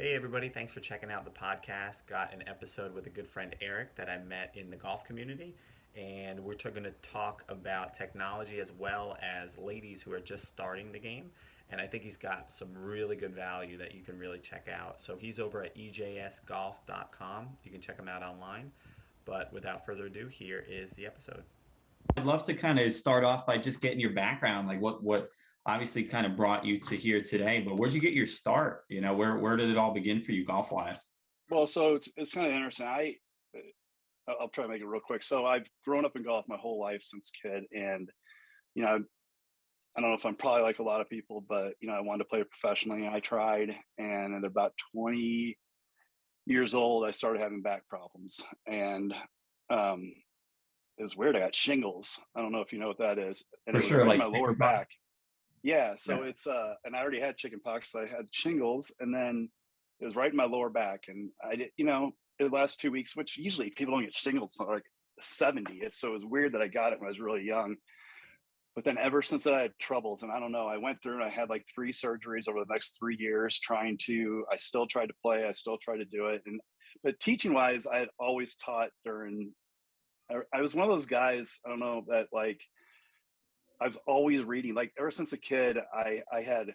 Hey, everybody. Thanks for checking out the podcast. Got an episode with a good friend, Erik, that I met in the golf community. And we're going to talk about technology as well as ladies who are just starting the game. And I think he's got some really good value that you can really check out. So he's over at ejsgolf.com. You can check him out online. But without further ado, here is the episode. I'd love to kind of start off by just getting your background, like what obviously kind of brought you to here today, but where'd you get your start? Where did it all begin for you golf wise? Well, so it's kind of interesting. I'll try to make it real quick. So I've grown up in golf my whole life since kid, and you know I don't know if I'm probably like a lot of people, but I wanted to play professionally. I tried, and at about 20 years old, I started having back problems, and um, it was weird. I got shingles. I don't know if you know what that is, and For it was sure, right in like my lower chickenpox. back. Yeah, Yeah, so it's and I already had chicken pox, so I had shingles, and then it was right in my lower back, and I did, the last 2 weeks, which usually people don't get shingles until like 70. So it was weird that I got it when I was really young. But then ever since that, I had troubles, and I don't know. I went through and I had like 3 surgeries over the next 3 years trying to. I still tried to play. I still tried to do it, and but teaching wise, I had always taught during. I was one of those guys. I don't know that like I was always reading. Like ever since a kid, I had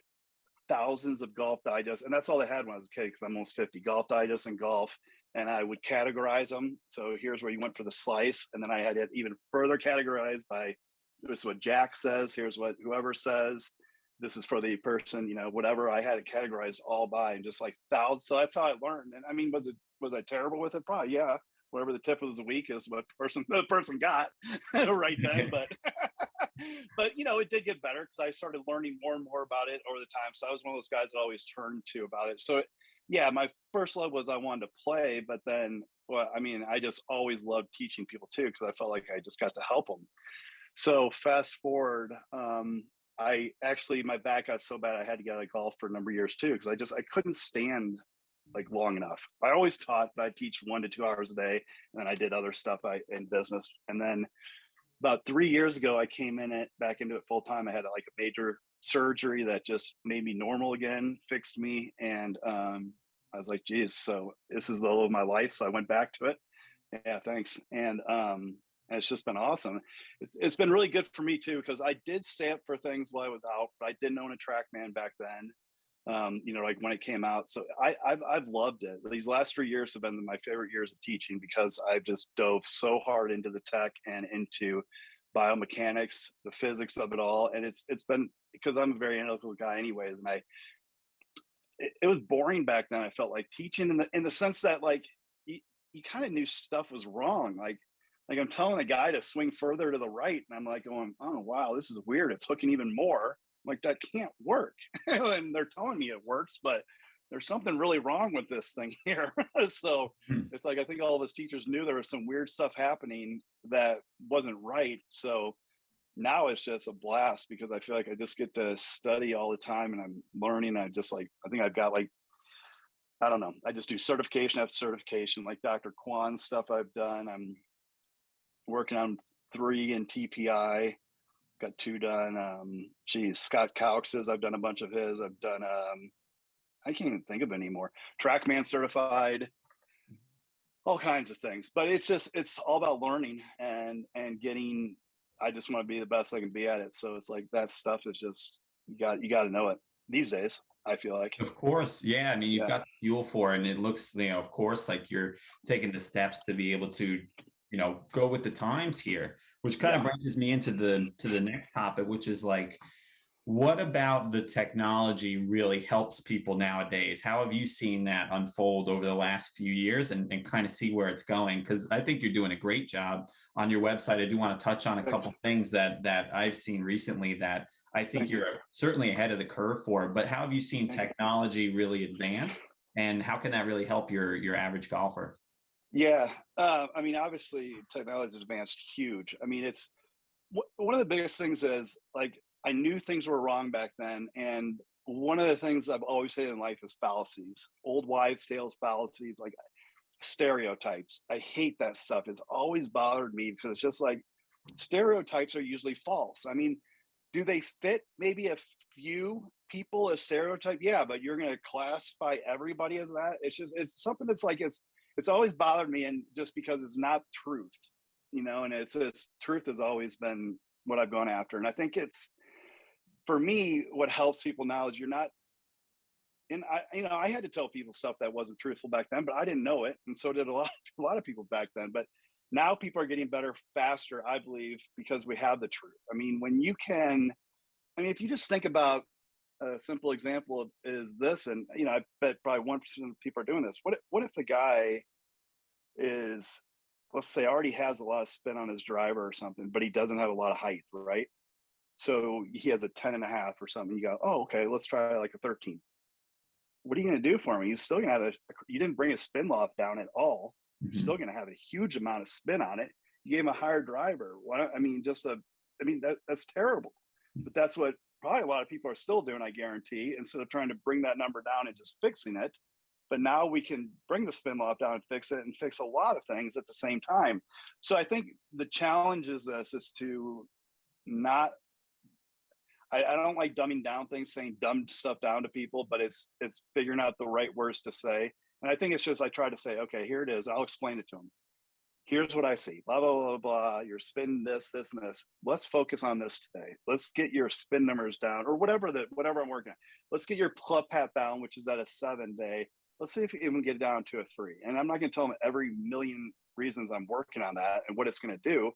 thousands of golf digests, and that's all I had when I was a kid because I'm almost 50. Golf digests and golf, and I would categorize them. So here's where you went for the slice, and then I had it even further categorized by this is what Jack says. Here's what whoever says. This is for the person, whatever. I had it categorized all by, and just like thousands. So that's how I learned. And I mean, was I terrible with it? Probably, yeah. Whatever the tip of the week is, what the person got right then. But but it did get better because I started learning more and more about it over the time. So I was one of those guys that always turned to about it. So yeah, my first love was I wanted to play, but then well, I mean, I just always loved teaching people too because I felt like I just got to help them. So fast forward, I actually my back got so bad I had to get out of golf for a number of years too because I couldn't stand like long enough. I always taught, but I teach 1 to 2 hours a day, and then I did other stuff in business, and then about 3 years ago, I came back into it full time. I had like a major surgery that just made me normal again, fixed me, and I was like, "Geez, so this is the love of my life." So I went back to it. Yeah, thanks. And it's just been awesome. It's been really good for me too because I did stay up for things while I was out, but I didn't own a TrackMan back then. Like when it came out. So I've loved it. These last 3 years have been my favorite years of teaching because I've just dove so hard into the tech and into biomechanics, the physics of it all. And it's been because I'm a very analytical guy anyways. And it was boring back then. I felt like teaching in the sense that like you kind of knew stuff was wrong. Like I'm telling a guy to swing further to the right, and I'm like going, oh wow, this is weird. It's hooking even more. Like that can't work. And they're telling me it works, but there's something really wrong with this thing here. So Hmm. it's like I think all of us teachers knew there was some weird stuff happening that wasn't right. So now it's just a blast because I feel like I just get to study all the time and I'm learning. I think I've got like I don't know. I just do certification after certification, like Dr. Kwan's stuff I've done. I'm working on 3 in TPI, got 2 done. Scott Cowx's, I've done a bunch of his. I've done, I can't even think of any more. TrackMan certified, all kinds of things. But it's all about learning and getting. I just want to be the best I can be at it. So it's like that stuff is just you got to know it these days. I feel like, Of course, yeah. I mean, you've yeah, got the fuel for it, and it looks, of course, like you're taking the steps to be able to, go with the times here, which kind of yeah. brings me into the next topic, which is like, what about the technology really helps people nowadays? How have you seen that unfold over the last few years and kind of see where it's going? Because I think you're doing a great job on your website. I do want to touch on a Thanks. couple things that I've seen recently that I think Thank you. you're certainly ahead of the curve for. But how have you seen Thank you. technology really advance, and how can that really help your average golfer? Yeah, I mean, obviously, technology has advanced huge. I mean, it's one of the biggest things is like I knew things were wrong back then, and one of the things I've always said in life is fallacies, old wives' tales, fallacies, like stereotypes. I hate that stuff. It's always bothered me because it's just like stereotypes are usually false. I mean, do they fit maybe few people as stereotype, yeah, but you're going to classify everybody as that. It's something that's like, it's always bothered me, and just because it's not truth, and it's truth has always been what I've gone after. And I think it's, for me, what helps people now is you're not, and I had to tell people stuff that wasn't truthful back then, but I didn't know it. And so did a lot of people back then. But now people are getting better faster, I believe, because we have the truth. I mean, if you just think about a simple example is this, and I bet probably 1% of people are doing this. What if the guy is, let's say, already has a lot of spin on his driver or something, but he doesn't have a lot of height, right? So he has a 10.5 or something. You go, oh, okay, let's try like a 13. What are you going to do for him? He's still going to have you didn't bring his spin loft down at all. You're still going to have a huge amount of spin on it. You gave him a higher driver. That's terrible. But that's what probably a lot of people are still doing, I guarantee, instead of trying to bring that number down and just fixing it. But now we can bring the spin loft down and fix it, and fix a lot of things at the same time. So I think the challenge is to not, I don't like dumbing down things, saying dumb stuff down to people, but it's figuring out the right words to say. And I think it's just, I try to say, okay, here it is. I'll explain it to them. Here's what I see. Blah, blah, blah, blah. You're spinning this, this, and this. Let's focus on this today. Let's get your spin numbers down, or whatever I'm working on. Let's get your club path down, which is at a 7 day. Let's see if we can get it down to a 3. And I'm not going to tell them every million reasons I'm working on that and what it's going to do,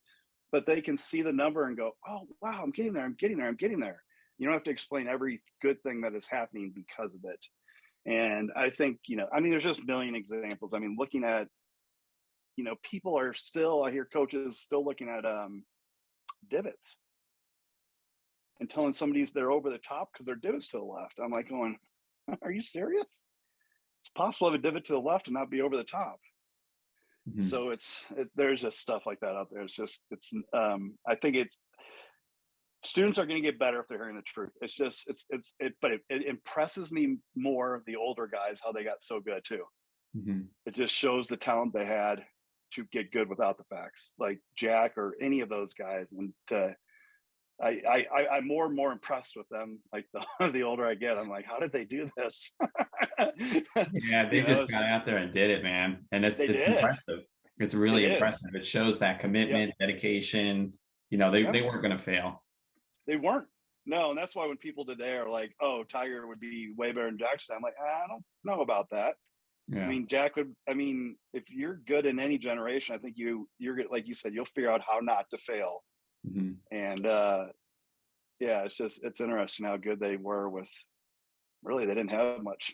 but they can see the number and go, oh, wow, I'm getting there. I'm getting there. I'm getting there. You don't have to explain every good thing that is happening because of it. And I think, there's just a million examples. I mean, looking at, people are still, I hear coaches still looking at divots and telling somebody they're over the top because their divot's to the left. I'm like going, are you serious? It's possible to have a divot to the left and not be over the top. Mm-hmm. So it's there's just stuff like that out there. I think students are going to get better if they're hearing the truth. But it impresses me more, the older guys, how they got so good too. Mm-hmm. It just shows the talent they had to get good without the facts, like Jack or any of those guys. And I'm more and more impressed with them. Like the older I get, I'm like, how did they do this? Yeah, they just got out there and did it, man. And it's impressive. It's really impressive. It shows that commitment, dedication. They weren't going to fail. They weren't. No, and that's why when people today are like, "Oh, Tiger would be way better than Jackson," I'm like, I don't know about that. Yeah. I mean, Jack would. I mean, if you're good in any generation, I think you're like you said, you'll figure out how not to fail. Mm-hmm. And it's interesting how good they were with. Really, they didn't have much,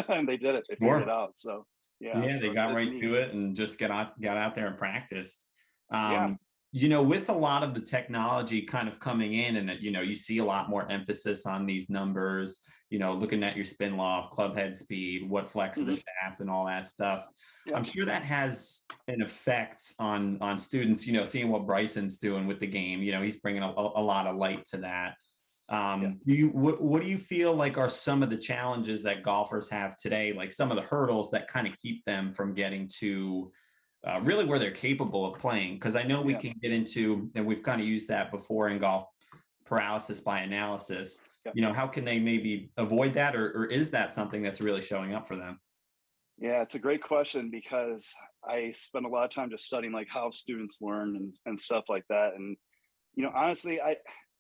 and they did it. They figured it out. So they got right to it and just got out there and practiced. With a lot of the technology kind of coming in, and you see a lot more emphasis on these numbers, looking at your spin loft, club head speed, what flex of the shaft and all that stuff. Yeah. I'm sure that has an effect on students, seeing what Bryson's doing with the game. He's bringing a lot of light to that. What do you feel like are some of the challenges that golfers have today, like some of the hurdles that kind of keep them from getting to really where they're capable of playing? Because I know we can get into, and we've kind of used that before in golf, paralysis by analysis. How can they maybe avoid that, or is that something that's really showing up for them? Yeah, it's a great question, because I spend a lot of time just studying like how students learn and stuff like that. And honestly,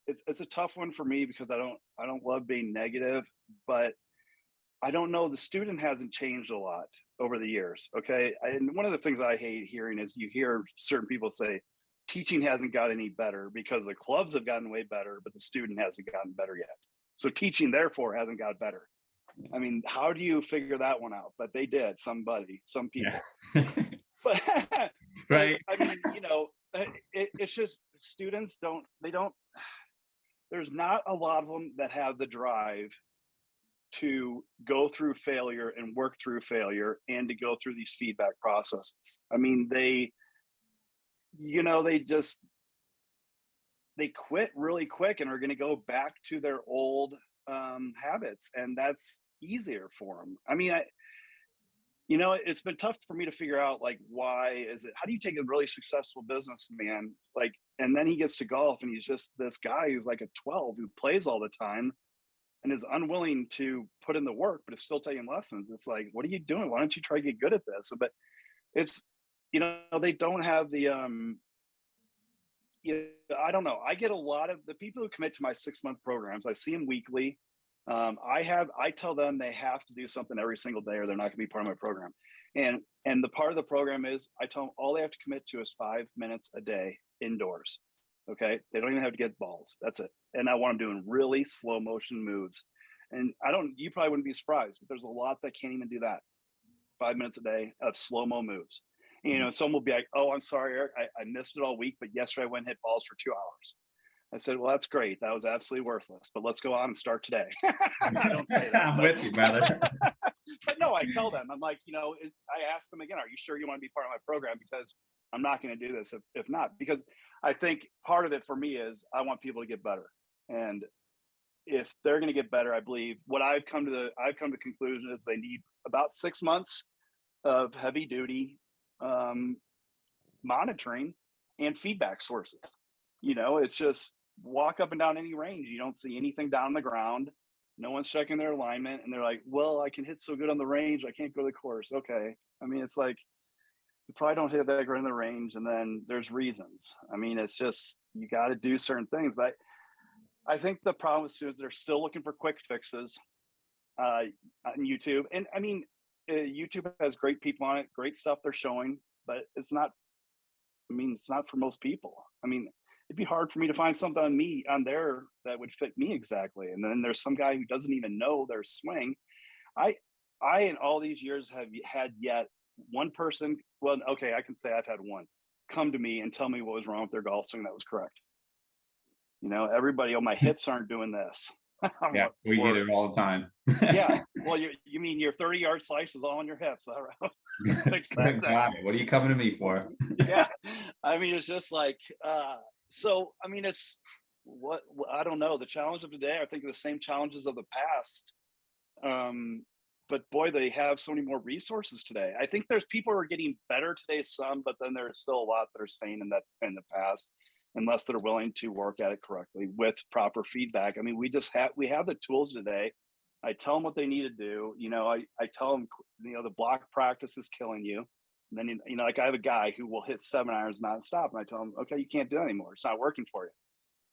it's a tough one for me, because I don't love being negative, but I don't know. The student hasn't changed a lot over the years. Okay. And one of the things I hate hearing is you hear certain people say teaching hasn't got any better because the clubs have gotten way better, but the student hasn't gotten better yet. So teaching therefore hasn't got better. I mean, how do you figure that one out? But they did, some people. But right. I mean, it's just students there's not a lot of them that have the drive to go through failure and work through failure and to go through these feedback processes. I mean, they quit really quick and are going to go back to their old habits, and that's easier for them. I mean, it's been tough for me to figure out, like, why is it, how do you take a really successful businessman, like, and then he gets to golf and he's just this guy who's like a 12 who plays all the time, and is unwilling to put in the work, but is still taking lessons. It's like, what are you doing? Why don't you try to get good at this? But it's, they don't have the, I don't know. I get a lot of the people who commit to my 6-month programs. I see them weekly. I tell them they have to do something every single day or they're not going to be part of my program. And the part of the program is I tell them all they have to commit to is 5 minutes a day indoors. Okay. They don't even have to get balls. That's it. And I want them doing really slow motion moves. And you probably wouldn't be surprised, but there's a lot that can't even do that. 5 minutes a day of slow-mo moves. Someone will be like, oh, I'm sorry, Erik, I missed it all week, but yesterday I went and hit balls for 2 hours. I said, well, that's great. That was absolutely worthless, but let's go on and start today. I don't say that. I'm with you, brother. But no, I tell them, I'm like, I ask them again, are you sure you want to be part of my program? Because I'm not going to do this if not, because I think part of it for me is I want people to get better. And if they're going to get better, I believe what I've come to the conclusion is they need about 6 months of heavy duty monitoring and feedback sources. It's just walk up and down any range. You don't see anything down on the ground. No one's checking their alignment. And they're like, well, I can hit so good on the range. I can't go to the course. Okay. I mean, it's like, you probably don't hit that great in the range. And then there's reasons. I mean, it's just, you got to do certain things. But I think the problem with students, they're still looking for quick fixes on YouTube. And I mean, YouTube has great people on it, great stuff they're showing, but it's not for most people. I mean, it'd be hard for me to find something on there that would fit me exactly. And then there's some guy who doesn't even know their swing. I in all these years have had yet one person, well, okay, I can say I've had one come to me and tell me what was wrong with their golf swing that was correct. Everybody, oh, my hips aren't doing this. Yeah, we get it all the time. Yeah. Well, you mean your 30-yard slice is all on your hips. All right. Got it. What are you coming to me for? Yeah. I mean, it's just like, so, I mean, it's what I don't know. The challenge of today, I think, are the same challenges of the past. But boy, they have so many more resources today. I think there's people who are getting better today, some, but then there's still a lot that are staying in the past, unless they're willing to work at it correctly with proper feedback. I mean, we have the tools today. I tell them what they need to do. I tell them, the block practice is killing you. And then, like I have a guy who will hit 7 irons nonstop. And I tell him, okay, you can't do it anymore. It's not working for you.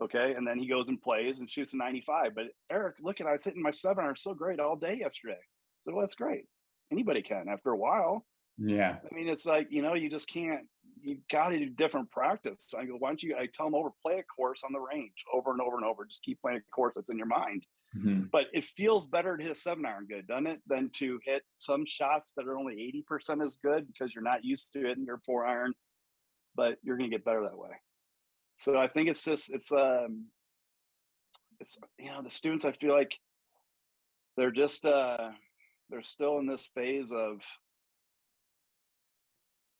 Okay. And then he goes and plays and shoots a 95. But Erik, look, I was hitting my 7 iron so great all day yesterday. So, well, that's great. Anybody can after a while. Yeah. I mean, it's like, you just can't. You got to do different practice. So I go, why don't you? I tell them play a course on the range over and over and over. Just keep playing a course that's in your mind. Mm-hmm. But it feels better to hit a 7 iron good, doesn't it, than to hit some shots that are only 80% as good because you're not used to hitting your 4 iron. But you're going to get better that way. So I think it's the students. I feel like they're just they're still in this phase of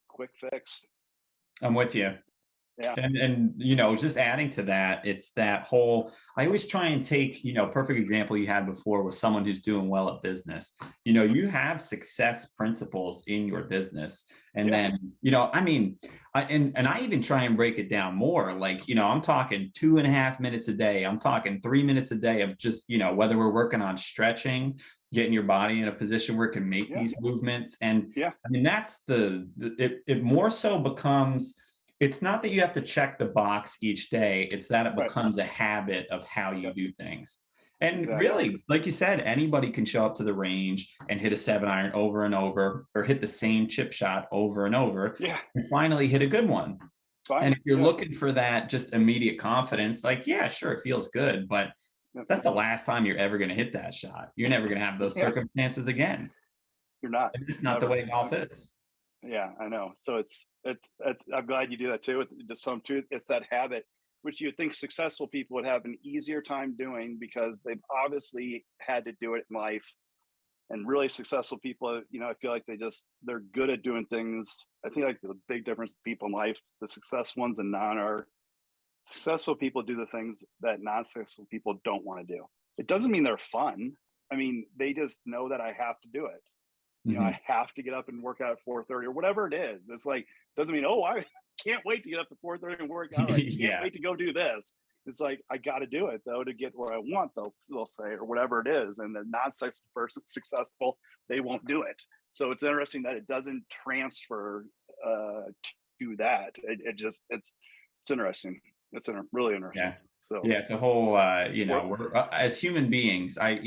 quick fix. I'm with you. Yeah. And just adding to that, it's that whole, I always try and take, perfect example you had before was someone who's doing well at business. You have success principles in your business. And then, I mean, I even try and break it down more. Like, I'm talking 2.5 minutes a day. I'm talking 3 minutes a day of just, whether we're working on stretching, getting your body in a position where it can make these movements. And I mean, that's it more so becomes, it's not that you have to check the box each day. It's that it becomes a habit of how you do things. And really, like you said, anybody can show up to the range and hit a 7 iron over and over, or hit the same chip shot over and over, and finally hit a good one. And if you're looking for that just immediate confidence, like, yeah, sure, it feels good, but that's the last time you're ever going to hit that shot. You're never going to have those circumstances again. You're not. And it's not the way golf is. Yeah, I know. So it's I'm glad you do that too. Just some truth. It's that habit, which you think successful people would have an easier time doing because they've obviously had to do it in life. And really successful people, I feel like they're good at doing things. I think like the big difference with people in life, the successful ones and non are successful people do the things that non-successful people don't want to do. It doesn't mean they're fun. I mean, they just know that I have to do it. I have to get up and work out at 4:30 or whatever it is. It's like, doesn't mean, I can't wait to get up at 4:30 and work out. I can't wait to go do this. It's like, I got to do it though to get where I want, they'll say, or whatever it is. And the successful, they won't do it. So it's interesting that it doesn't transfer to that. It's interesting. It's really interesting. Yeah. So Yeah, it's a whole, we're, as human beings, I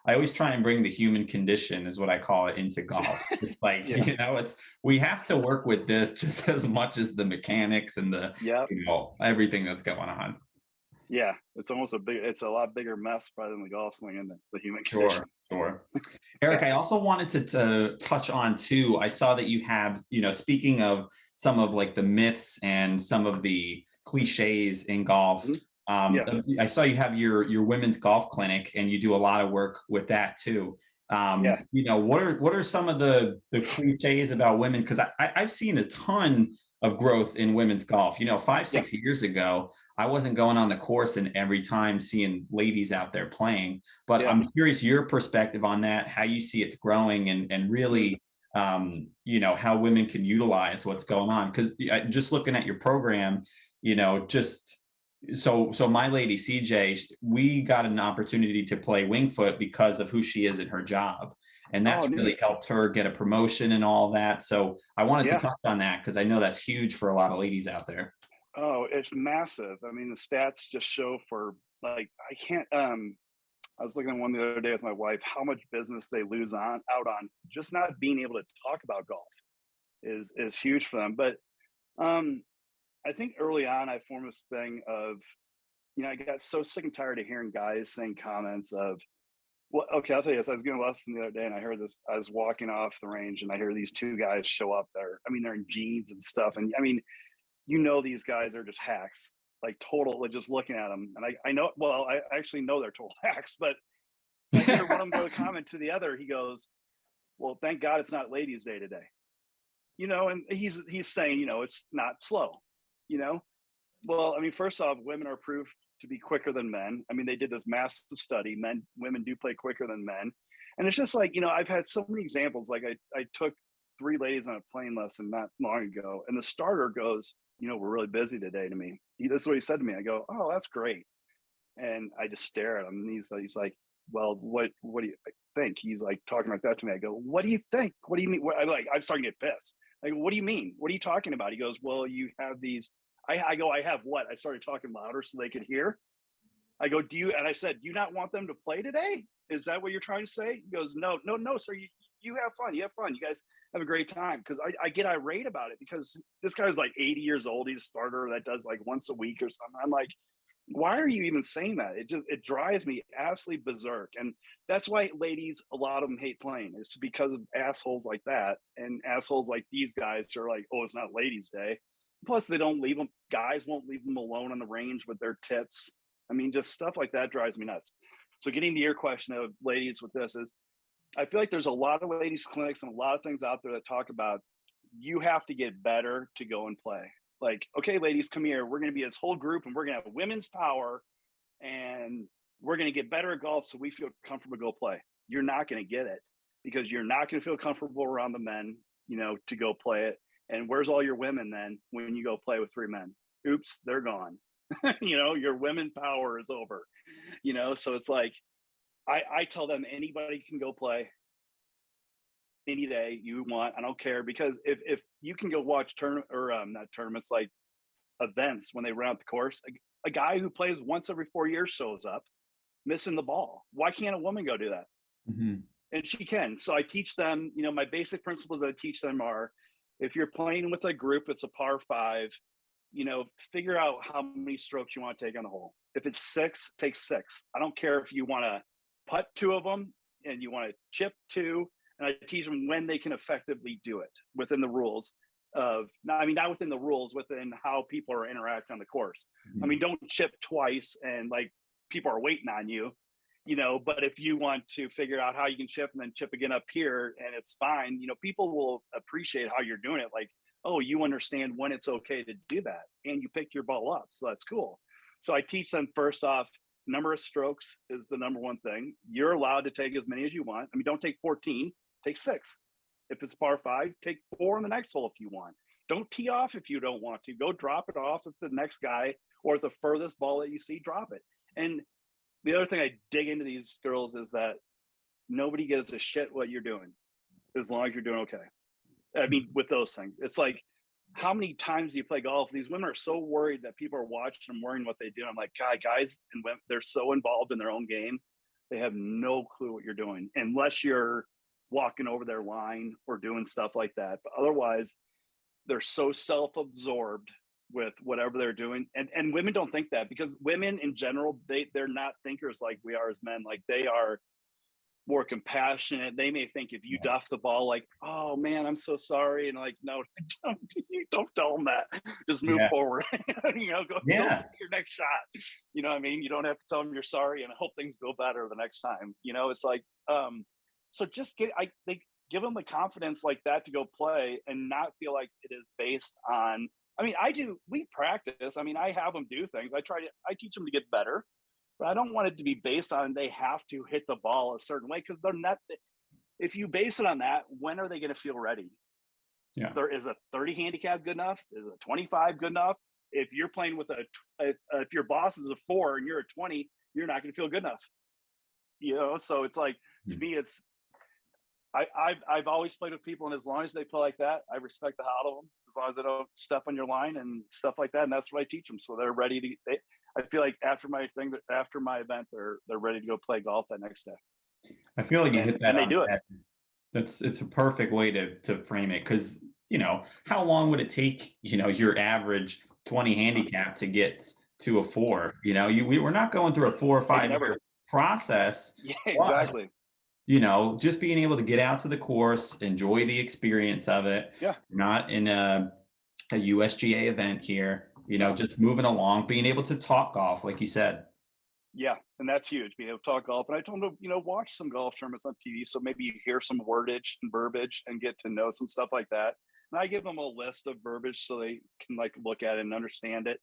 always try and bring the human condition, is what I call it, into golf. It's like, yeah, we have to work with this just as much as the mechanics and yeah, everything that's going on. yeah. It's a lot bigger mess probably than the golf swing and the human condition. Sure, sure. Eric, I also wanted to touch on too. I saw that you have, speaking of some of like the myths and some of the cliches in golf. Yeah. I saw you have your women's golf clinic, and you do a lot of work with that too. Yeah. What are some of the cliches about women? Because I've seen a ton of growth in women's golf. 5-6 years ago, I wasn't going on the course and every time seeing ladies out there playing. But Yeah. I'm curious your perspective on that, how you see it's growing, and really, how women can utilize what's going on. Because just looking at your program, just so my lady CJ, we got an opportunity to play Wingfoot because of who she is in her job. And that's really helped her get a promotion and all that. So I wanted to touch on that because I know that's huge for a lot of ladies out there. Oh, it's massive. I mean, the stats just show for like, I was looking at one the other day with my wife, how much business they lose out on just not being able to talk about golf is huge for them. But I think early on I formed this thing of, I got so sick and tired of hearing guys saying comments of, well, okay, I'll tell you this. I was getting a lesson the other day and I heard this. I was walking off the range and I hear these two guys show up there. I mean, they're in jeans and stuff. And I mean, these guys are just hacks, like total, just looking at them. And I know, well, I actually know they're total hacks, but I hear one of them go to comment to the other. He goes, well, thank God it's not ladies' day today. And he's saying, it's not slow, Well, I mean, first off, women are proved to be quicker than men. I mean, they did this massive study. Women do play quicker than men. And it's just like, I've had so many examples. Like I took 3 ladies on a playing lesson not long ago, and the starter goes, we're really busy today to me. This is what he said to me. I go, oh, that's great. And I just stare at him. And he's like, well, what do you think? He's like talking like that to me. I go, what do you think? What do you mean? I'm starting to get pissed. I go, what do you mean? What are you talking about? He goes, well, you have these. I go, I have what? I started talking louder so they could hear. I go, and I said, do you not want them to play today? Is that what you're trying to say? He goes, no, sir. You have fun. You have fun. You guys have a great time. Because I get irate about it because this guy's like 80 years old. He's a starter that does like once a week or something. I'm like, why are you even saying that? It drives me absolutely berserk. And that's why ladies, a lot of them hate playing. It's because of assholes like that and assholes like these guys who are like, oh, it's not ladies' day. Plus, they don't leave them. Guys won't leave them alone on the range with their tits. I mean, just stuff like that drives me nuts. So getting to your question of ladies with this is, I feel like there's a lot of ladies clinics and a lot of things out there that talk about you have to get better to go and play. Like, okay, ladies, come here. We're going to be this whole group and we're going to have women's power and we're going to get better at golf so we feel comfortable to go play. You're not going to get it because you're not going to feel comfortable around the men, to go play it. And where's all your women then when you go play with 3 men? Oops, they're gone. Your women power is over. So it's like, I tell them anybody can go play any day you want. I don't care, because if you can go watch not tournaments, like events when they run out the course, a guy who plays once every 4 years shows up missing the ball. Why can't a woman go do that? Mm-hmm. And she can. So I teach them, my basic principles that I teach them are, if you're playing with a group, it's a par 5, figure out how many strokes you want to take on the hole. If it's 6, take 6. I don't care if you want to putt 2 of them and you want to chip 2. And I teach them when they can effectively do it within the rules of, not within the rules, within how people are interacting on the course. Mm-hmm. I mean, don't chip twice and like people are waiting on you, but if you want to figure out how you can chip and then chip again up here and it's fine, people will appreciate how you're doing it. Like, oh, you understand when it's okay to do that and you picked your ball up. So that's cool. So I teach them, first off, number of strokes is the number one thing. You're allowed to take as many as you want. I mean, don't take 14, take 6. If it's par 5, take 4 in the next hole if you want. Don't tee off if you don't want to. Go drop it off if the next guy or the furthest ball that you see, drop it. And the other thing I dig into these girls is that nobody gives a shit what you're doing as long as you're doing okay. I mean, with those things, it's like, how many times do you play golf? These women are so worried that people are watching them, worrying what they do. I'm like, God, guys and women, they're so involved in their own game. They have no clue what you're doing unless you're walking over their line or doing stuff like that. But otherwise, they're so self-absorbed with whatever they're doing. And women don't think that, because women in general, they're not thinkers like we are as men. Like, they are more compassionate. They may think if you duff the ball, like, oh man, I'm so sorry. And like, no, don't tell them that. Just move forward. Go your next shot. You know what I mean? You don't have to tell them you're sorry and hope things go better the next time. It's like, so just they give them the confidence like that to go play and not feel like it is based on, we practice. I have them do things. I teach them to get better. But I don't want it to be based on they have to hit the ball a certain way, because they're not. If you base it on that, when are they going to feel ready? Yeah. There is a 30 handicap good enough? Is a 25 good enough? If you're playing with if your boss is a 4 and you're a 20, you're not going to feel good enough. So it's like, to me, it's I've always played with people, and as long as they play like that, I respect the hell out of them. As long as they don't step on your line and stuff like that, and that's what I teach them. So they're ready to. I feel like after my event, they're ready to go play golf that next day. I feel like you hit that. And they do it. It's a perfect way to frame it, because how long would it take your average 20 handicap to get to a 4? We're not going through a 4 or 5 year process. Yeah, exactly. Just being able to get out to the course, enjoy the experience of it. Yeah. Not in a USGA event here. Just moving along, being able to talk golf, like you said. Yeah, and that's huge, being able to talk golf. And I told them to, watch some golf tournaments on TV, so maybe you hear some wordage and verbiage and get to know some stuff like that. And I give them a list of verbiage so they can look at it and understand it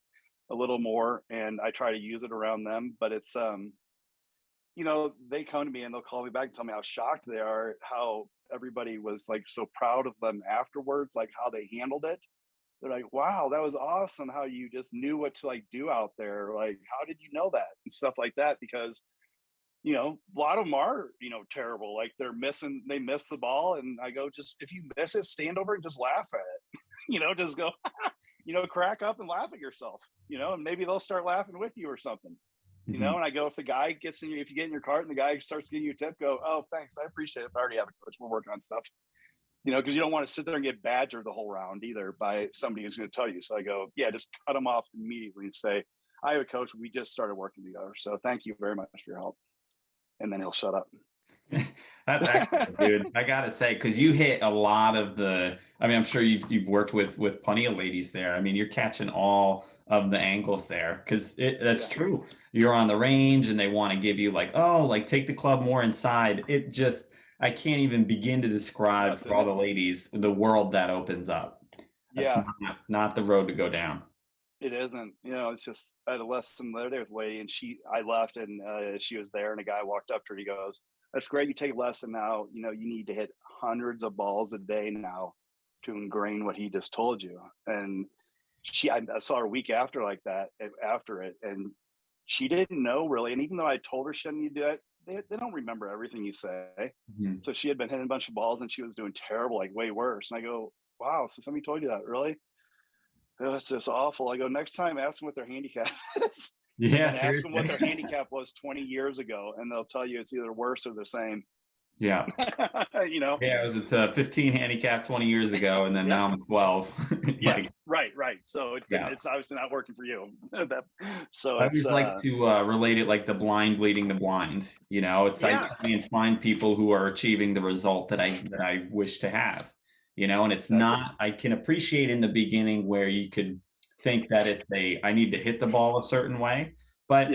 a little more. And I try to use it around them. But it's they come to me and they'll call me back and tell me how shocked they are, how everybody was so proud of them afterwards, how they handled it. They're like, wow, that was awesome how you just knew what to do out there. How did you know that? And stuff like that, because, a lot of them are, terrible. They miss the ball. And I go, just, if you miss it, stand over and just laugh at it, just go, crack up and laugh at yourself, and maybe they'll start laughing with you or something, and I go, if the guy if you get in your cart and the guy starts giving you a tip, go, oh, thanks, I appreciate it. I already have a coach. We're working on stuff. Because you don't want to sit there and get badgered the whole round either by somebody who's going to tell you. So I go, yeah, just cut them off immediately and say, I have a coach. We just started working together. So thank you very much for your help. And then he'll shut up. That's excellent, dude. I got to say, because you hit a lot of I'm sure you've worked with plenty of ladies there. You're catching all of the angles there, because that's true. You're on the range and they want to give you take the club more inside. I can't even begin to describe for all the ladies the world that opens up. That's not the road to go down. It isn't. It's just, I had a lesson the other day with a lady, and I left, and she was there, and a guy walked up to her. And he goes, "That's great. You take a lesson now. You need to hit hundreds of balls a day now to ingrain what he just told you." And I saw her a week after after it, and she didn't know really. And even though I told her she didn't do it, they don't remember everything you say. Mm-hmm. So she had been hitting a bunch of balls and she was doing terrible, way worse. And I go, wow, so somebody told you that? Really? Oh, that's just awful. I go, next time ask them what their handicap is. Yeah. And ask them what their handicap was 20 years ago, and they'll tell you it's either worse or the same. Yeah. Yeah, it was a 15 handicap 20 years ago, and then now I'm 12. Right. So it's obviously not working for you. So I always like to relate it like the blind leading the blind. It's I try and find people who are achieving the result that I wish to have. And it's not. I can appreciate in the beginning where you could think that I need to hit the ball a certain way, but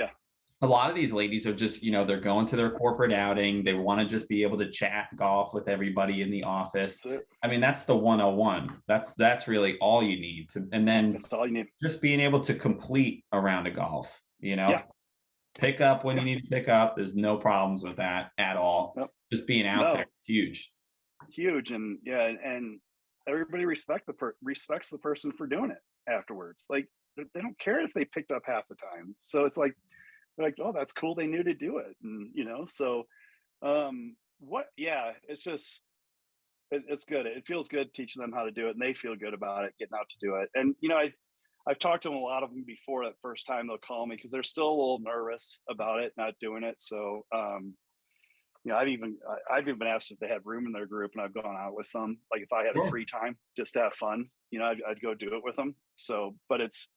a lot of these ladies are just, they're going to their corporate outing. They want to just be able to chat golf with everybody in the office. That's the 101. That's really all you need and then that's all you need. Just being able to complete a round of golf, pick up when you need to pick up. There's no problems with that at all. Nope. Just being out there, huge. And everybody respects the person for doing it afterwards. they don't care if they picked up half the time. So it's like, they're like, oh, that's cool. They knew to do it. And, so it's just, it's good. It feels good teaching them how to do it, and they feel good about it, getting out to do it. And, I've talked to them, a lot of them before that first time they'll call me because they're still a little nervous about it, not doing it. So, I've even been asked if they had room in their group, and I've gone out with some, like if I had a free time just to have fun, I'd go do it with them. So, but it's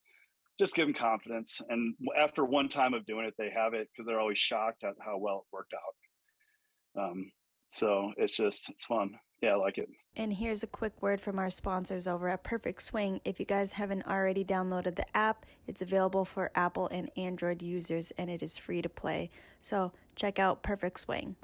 just give them confidence. And after one time of doing it, they have it, because they're always shocked at how well it worked out. So it's fun. Yeah, I like it. And here's a quick word from our sponsors over at Perfect Swing. If you guys haven't already downloaded the app, it's available for Apple and Android users, and it is free to play. So check out Perfect Swing.